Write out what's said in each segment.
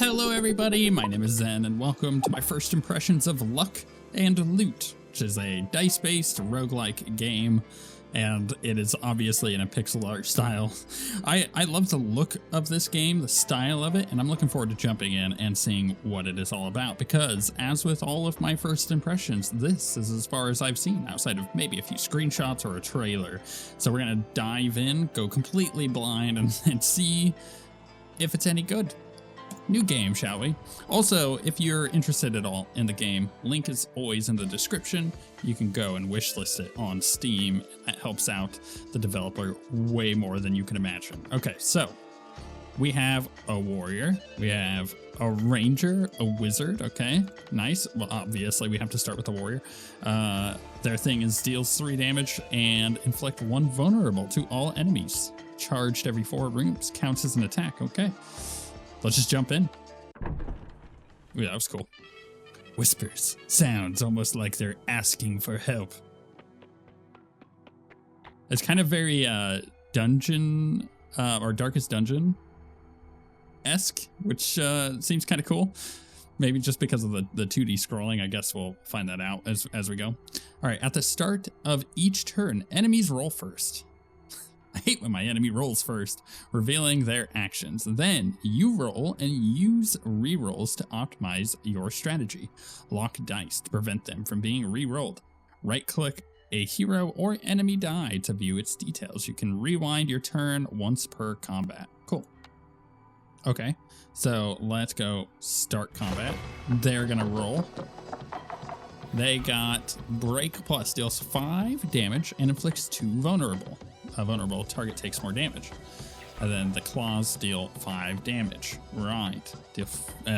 Hello everybody, my name is Zen and welcome to my first impressions of Luck and Loot, which is a dice-based roguelike game, and it is obviously in a pixel art style. I love the look of this game, the style of it, and I'm looking forward to jumping in and seeing what it is all about, because as with all of my first impressions, this is as far as I've seen, outside of maybe a few screenshots or a trailer. So we're gonna dive in, go completely blind, and see if it's any good. New game, shall we? Also, if you're interested at all in the game, link is always in the description. You can go and wishlist it on Steam. That helps out the developer way more than you can imagine. Okay, so we have a warrior, we have a ranger, a wizard. Okay, nice. Well, obviously we have to start with the warrior. Their thing is deals 3 damage and inflict 1 vulnerable to all enemies. Charged every 4 rooms, counts as an attack. Okay. Let's just jump in. Ooh, that was cool. Whispers. Sounds almost like they're asking for help. It's kind of very dungeon or Darkest Dungeon-esque, which seems kind of cool. Maybe just because of the 2D scrolling. I guess we'll find that out as we go. All right, at the start of each turn, enemies roll first. I hate when my enemy rolls first, revealing their actions. Then you roll and use rerolls to optimize your strategy. Lock dice to prevent them from being re-rolled. Right-click a hero or enemy die to view its details. You can rewind your turn once per combat. Cool. Okay, so let's go start combat. They're gonna roll. They got Break Plus, deals 5 damage and inflicts 2 vulnerable. A vulnerable target takes more damage. And then the claws deal 5 damage. Right.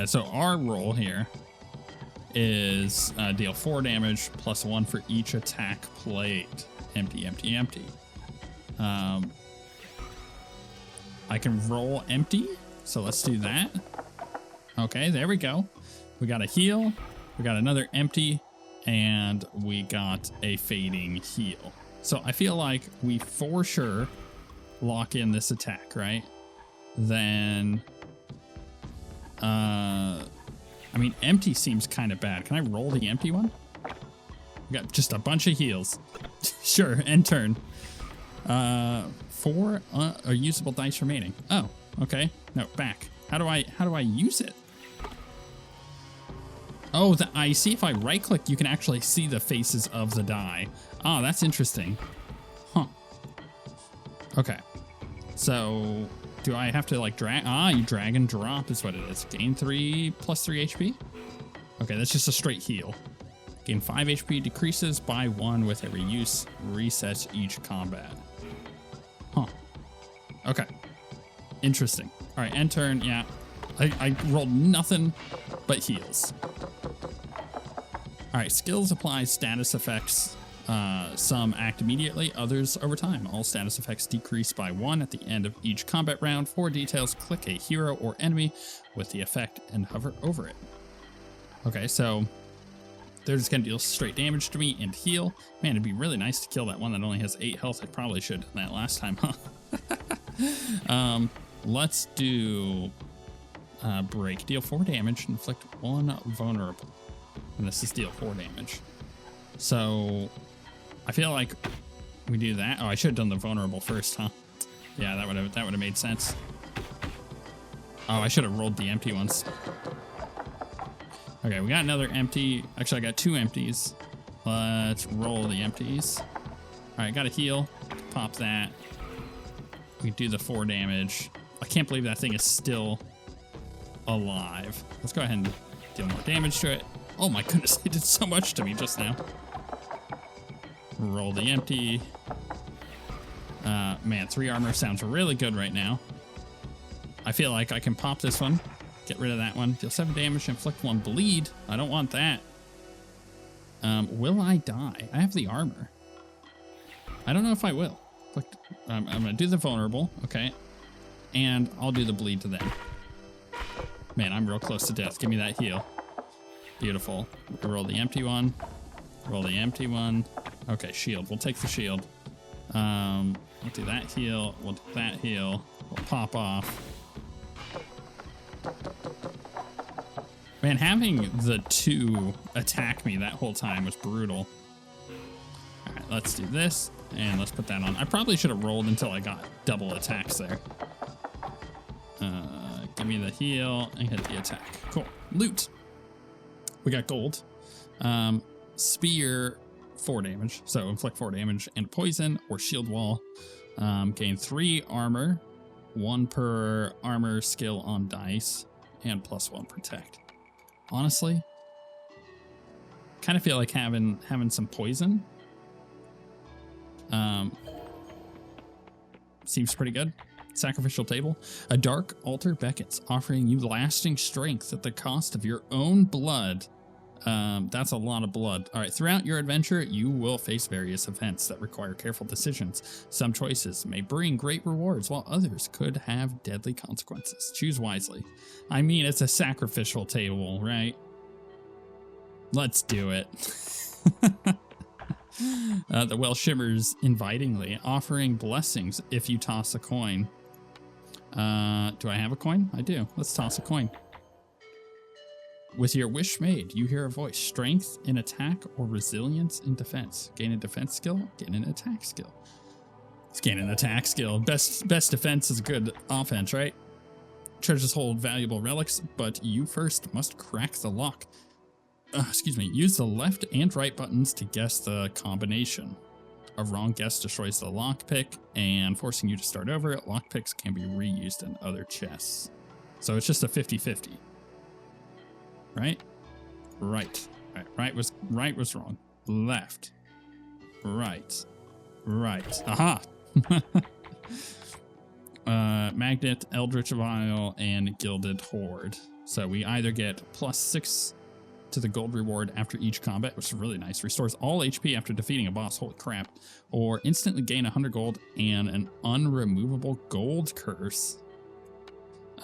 So our roll here is deal 4 damage plus 1 for each attack played. Empty, empty, empty. I can roll empty, so let's do that. Okay, there we go. We got a heal, we got another empty, and we got a fading heal. So I feel like we for sure lock in this attack, right? Then, I mean, empty seems kind of bad. Can I roll the empty one? We got just a bunch of heals. Sure, end turn. 4 are usable dice remaining. Oh, okay. No, back. How do I use it? Oh, I see if I right click, you can actually see the faces of the die. Oh, that's interesting. Huh. Okay. So, do I have to like drag? Ah, you drag and drop is what it is. Gain 3 plus 3 HP. Okay, that's just a straight heal. Gain 5 HP, decreases by 1 with every use. Resets each combat. Huh. Okay. Interesting. All right, end turn. Yeah. I rolled nothing but heals. All right, skills apply status effects. Some act immediately, others over time. All status effects decrease by 1 at the end of each combat round. For details, click a hero or enemy with the effect and hover over it. Okay, so they're just gonna deal straight damage to me and heal. Man, it'd be really nice to kill that one that only has 8 health. I probably should have done that last time, huh? Let's do break. Deal 4 damage, inflict 1 vulnerable. And this is deal 4 damage. So I feel like we do that. Oh, I should have done the vulnerable first, huh? Yeah, that would have made sense. Oh, I should have rolled the empty ones. Okay, we got another empty. Actually, I got 2 empties. Let's roll the empties. All right, got a heal. Pop that. We do the 4 damage. I can't believe that thing is still alive. Let's go ahead and deal more damage to it. Oh my goodness, it did so much to me just now. Roll the empty. Man, 3 armor sounds really good right now. I feel like I can pop this one. Get rid of that one. Deal 7 damage, inflict 1 bleed. I don't want that. Will I die? I have the armor. I don't know if I will. I'm going to do the vulnerable, okay? And I'll do the bleed to them. Man, I'm real close to death. Give me that heal. Beautiful. Roll the empty one. Roll the empty one. Okay, shield. We'll take the shield. We'll do that heal. We'll do that heal. We'll pop off. Man, having the 2 attack me that whole time was brutal. All right, let's do this, and let's put that on. I probably should have rolled until I got double attacks there. Give me the heal and hit the attack. Cool. Loot. We got gold. Spear, 4 damage. So inflict 4 damage and poison or shield wall. Gain 3 armor, 1 per armor skill on dice, and +1 protect. Honestly, kind of feel like having some poison. Seems pretty good. Sacrificial table. A dark altar beckons, offering you lasting strength at the cost of your own blood. That's a lot of blood. All right, throughout your adventure, you will face various events that require careful decisions. Some choices may bring great rewards, while others could have deadly consequences. Choose wisely. I mean, it's a sacrificial table, right? Let's do it. The well shimmers invitingly, offering blessings if you toss a coin. Do I have a coin? I do. Let's toss a coin. With your wish made, you hear a voice. Strength in attack or resilience in defense. Gain a defense skill, gain an attack skill. Let's gain an attack skill. Best defense is good offense, right? Treasures hold valuable relics, but you first must crack the lock. Excuse me. Use the left and right buttons to guess the combination. A wrong guess destroys the lockpick and forcing you to start over. Lockpicks can be reused in other chests. So it's just a 50-50. Right? Right. Right was wrong. Left. Right. Right. Aha! Magnet, Eldritch Vial, and Gilded Horde. So we either get +6 to the gold reward after each combat, which is really nice. Restores all HP after defeating a boss. Holy crap. Or instantly gain 100 gold and an unremovable gold curse.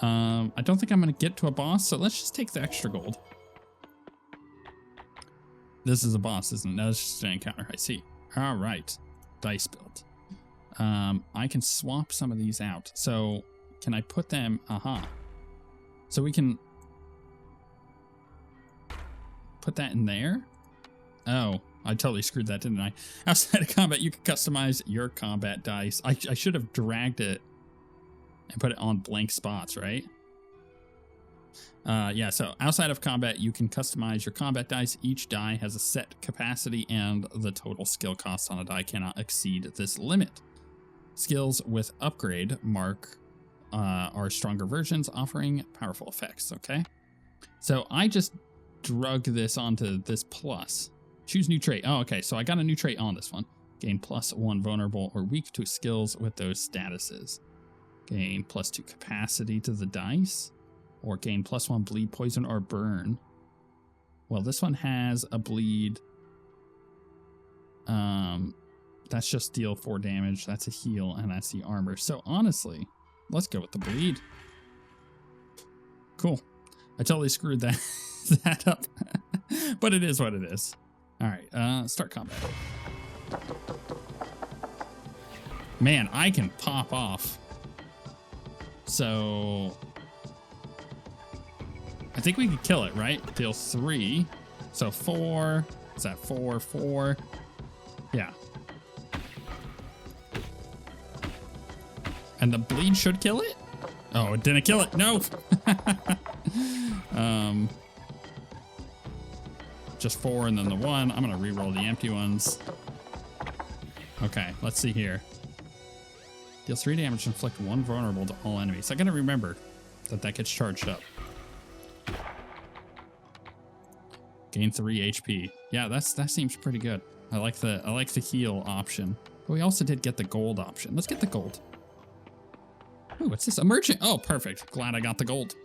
I don't think I'm going to get to a boss, so let's just take the extra gold. This is a boss, isn't it? No, it's just an encounter. I see. All right. Dice build. I can swap some of these out. So can I put them? Aha. So we can put that in there. Oh, I totally screwed that, didn't I? Outside of combat, you can customize your combat dice. I should have dragged it and put it on blank spots, right? Yeah, so outside of combat, you can customize your combat dice. Each die has a set capacity, and the total skill cost on a die cannot exceed this limit. Skills with upgrade mark are stronger versions, offering powerful effects, okay? So I just drug this onto this plus. Choose new trait. Oh, okay, so I got a new trait on this one. Gain +1 vulnerable or weak to skills with those statuses. Gain +2 capacity to the dice, or gain +1 bleed, poison, or burn. Well, this one has a bleed. That's just deal 4 damage. That's a heal, and that's the armor. So honestly, let's go with the bleed. Cool. I totally screwed that up, but it is what it is. All right, start combat. Man, I can pop off. So I think we could kill it, right? Deal 3. So 4. Is that 4? 4. Yeah. And the bleed should kill it? Oh, it didn't kill it. No. Just 4 and then the 1. I'm going to re-roll the empty ones. Okay, let's see here. Deal 3 damage, inflict 1 vulnerable to all enemies. I got to remember that gets charged up. Gain 3 HP. Yeah, that seems pretty good. I like the heal option. But we also did get the gold option. Let's get the gold. Ooh, what's this? A merchant. Oh, perfect. Glad I got the gold.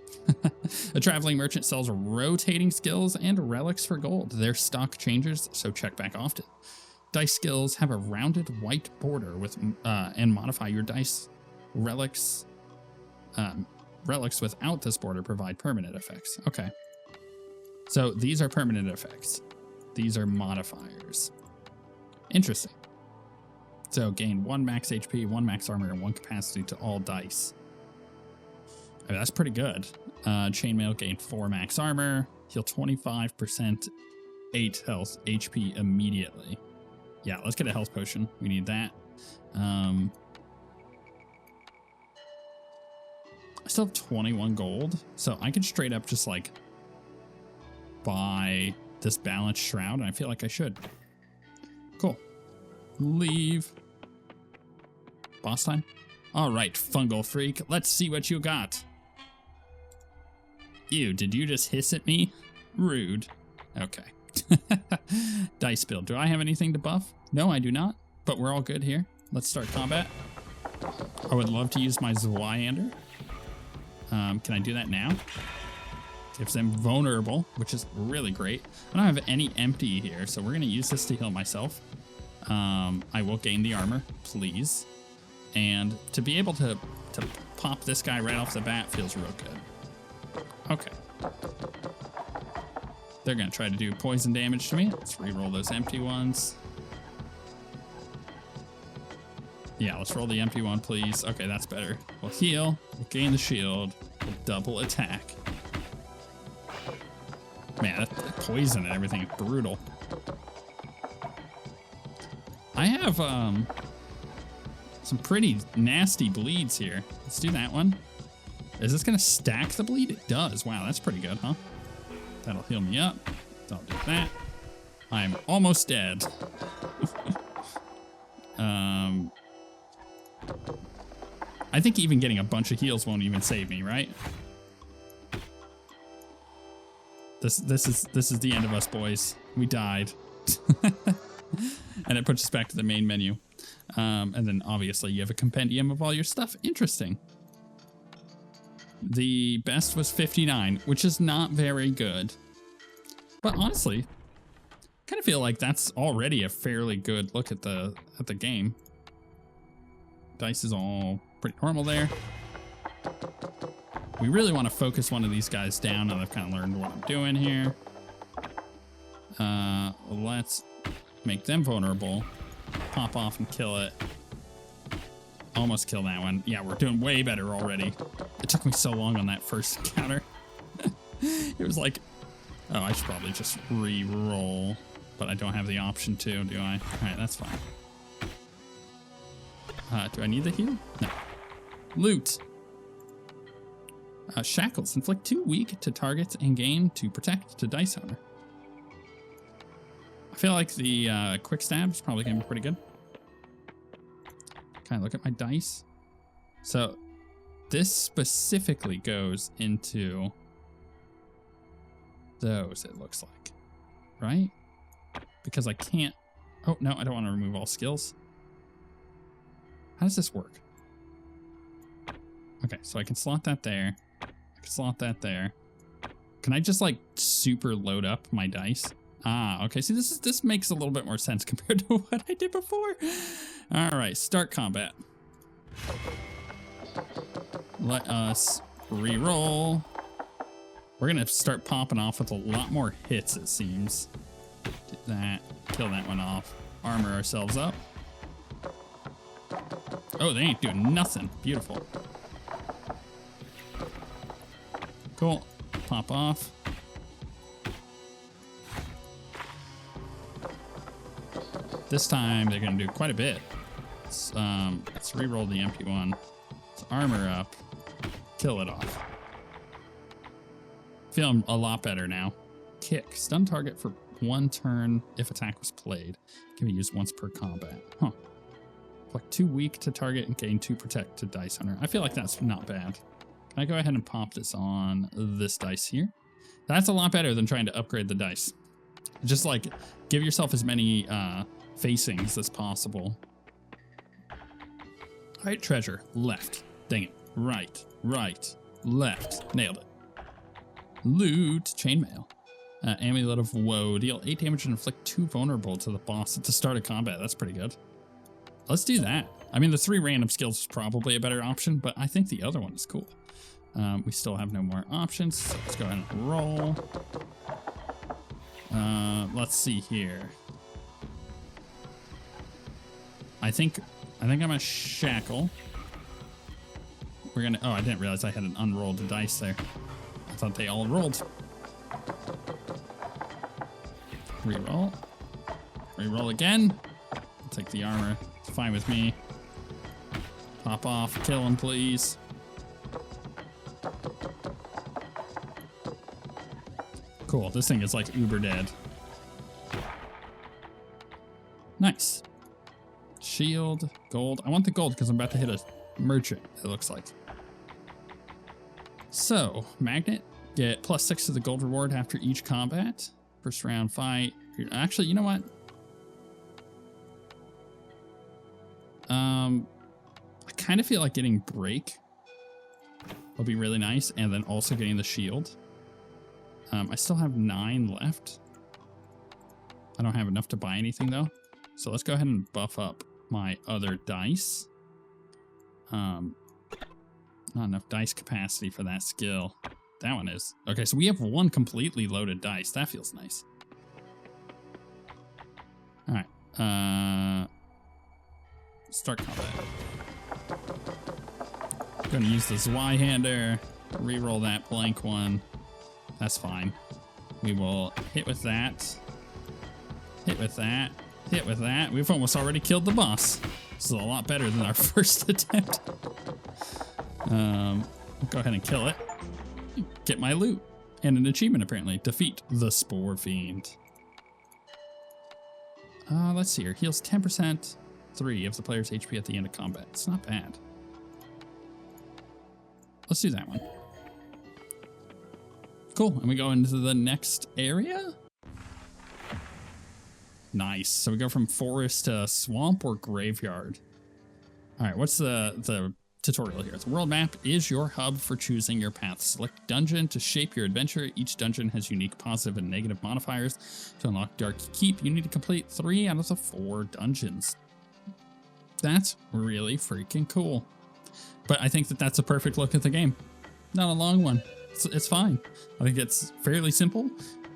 A traveling merchant sells rotating skills and relics for gold. Their stock changes, so check back often. Dice skills have a rounded white border with and modify your dice. Relics without this border provide permanent effects. Okay. So these are permanent effects. These are modifiers. Interesting. So gain 1 max HP, 1 max armor, and 1 capacity to all dice. I mean, that's pretty good. Chainmail, gain 4 max armor. Heal 25%, 8 health, HP immediately. Yeah, let's get a health potion. We need that. I still have 21 gold, so I could straight up just like buy this balanced shroud, and I feel like I should. Cool. Leave. Boss time? All right, fungal freak. Let's see what you got. Ew, did you just hiss at me? Rude. Okay. Dice build. Do I have anything to buff? No, I do not, but we're all good here. Let's start combat. I would love to use my Zweyander. Can I do that now? Gives them vulnerable, which is really great. I don't have any empty here, so we're going to use this to heal myself. I will gain the armor, please. And to be able to pop this guy right off the bat feels real good. Okay. They're going to try to do poison damage to me. Let's re-roll those empty ones. Yeah, let's roll the empty one, please. Okay, that's better. We'll heal. We'll gain the shield. We'll double attack. Man, that poison and everything is brutal. I have some pretty nasty bleeds here. Let's do that one. Is this going to stack the bleed? It does. Wow, that's pretty good, huh? That'll heal me up. Don't do that. I'm almost dead. I think even getting a bunch of heals won't even save me, right? This is the end of us, boys. We died. And it puts us back to the main menu. And then obviously you have a compendium of all your stuff. Interesting. The best was 59, which is not very good. But honestly, kind of feel like that's already a fairly good look at the game. Dice is all pretty normal there. We really want to focus one of these guys down, and I've kind of learned what I'm doing here. Let's make them vulnerable. Pop off and kill it. Almost kill that one. Yeah, we're doing way better already. It took me so long on that first encounter. It was like, oh, I should probably just re-roll, but I don't have the option to, do I? All right, that's fine. Do I need the heal? No. Loot. Shackles. Inflict 2 weak to targets and gain 2 protect to dice owner. I feel like the quick stab is probably going to be pretty good. Kind of look at my dice. So this specifically goes into those, it looks like. Right? Because I can't... Oh, no, I don't want to remove all skills. How does this work? Okay, so I can slot that there. I can slot that there. Can I just like super load up my dice? Ah, okay. See, this makes a little bit more sense compared to what I did before. All right, start combat. Let us re-roll. We're gonna start popping off with a lot more hits, it seems. Do that. Kill that one off. Armor ourselves up. Oh, they ain't doing nothing. Beautiful. Cool. Pop off. This time they're gonna do quite a bit. Let's re-roll the empty one. Let's armor up. Kill it off. Feeling a lot better now. Kick. Stun target for 1 turn if attack was played. Can be used once per combat. Huh. Like 2 weak to target and gain 2 protect to dice hunter. I feel like that's not bad. Can I go ahead and pop this on this dice here? That's a lot better than trying to upgrade the dice. Just like give yourself as many facings as possible. All right, treasure. Left. Dang it. Right. Right. Left. Nailed it. Loot. Chainmail. Amulet of Woe. Deal 8 damage and inflict 2 vulnerable to the boss at the start of combat. That's pretty good. Let's do that. I mean, the 3 random skills is probably a better option, but I think the other one is cool. We still have no more options, so let's go ahead and roll. Let's see here. I think I'm gonna shackle. We're gonna. Oh, I didn't realize I had an unrolled dice there. thought they all rolled. Reroll. Reroll again. I'll take the armor. It's fine with me. Pop off. Kill him, please. Cool. This thing is like uber dead. Nice. Shield. Gold. I want the gold because I'm about to hit a merchant, it looks like. So, magnet. Get +6 to the gold reward after each combat. First round fight. Actually, you know what? I kind of feel like getting break will be really nice, and then also getting the shield. I still have 9 left. I don't have enough to buy anything though, so let's go ahead and buff up my other dice. Not enough dice capacity for that skill. That one is. Okay, so we have 1 completely loaded dice. That feels nice. All right. Start combat. Gonna use the Zweihander. Reroll that blank one. That's fine. We will hit with that. Hit with that. Hit with that. We've almost already killed the boss. This is a lot better than our first attempt. Go ahead and kill it. Get my loot. And an achievement, apparently. Defeat the Spore Fiend. Let's see here. Heals 10%, 3 of the player's HP at the end of combat. It's not bad. Let's do that one. Cool. And we go into the next area. Nice. So we go from forest to swamp or graveyard. All right. What's the tutorial here? The world map is your hub for choosing your path. Select dungeon to shape your adventure. Each dungeon has unique positive and negative modifiers. To unlock Dark Keep, you need to complete 3 out of the 4 dungeons. That's really freaking cool. But I think that that's a perfect look at the game. Not a long one. It's fine. I think it's fairly simple.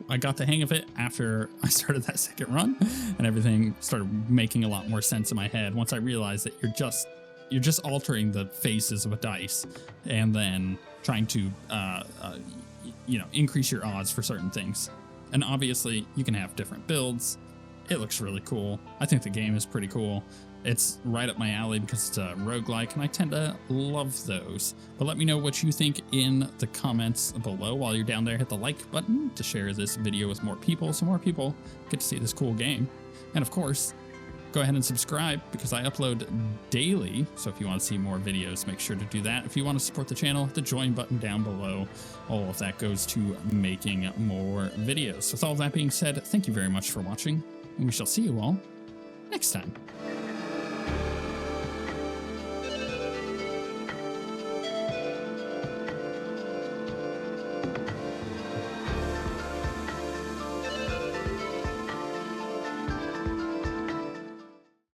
I got the hang of it after I started that second run, and everything started making a lot more sense in my head once I realized that you're just altering the faces of a dice and then trying to increase your odds for certain things. And obviously you can have different builds. It looks really cool. I think the game is pretty cool. It's right up my alley because it's a roguelike, and I tend to love those. But let me know what you think in the comments below. While you're down there, hit the like button to share this video with more people so more people get to see this cool game. And of course, go ahead and subscribe because I upload daily. So if you want to see more videos, make sure to do that. If you want to support the channel, hit the join button down below. All of that goes to making more videos. With all of that being said, thank you very much for watching, and we shall see you all next time.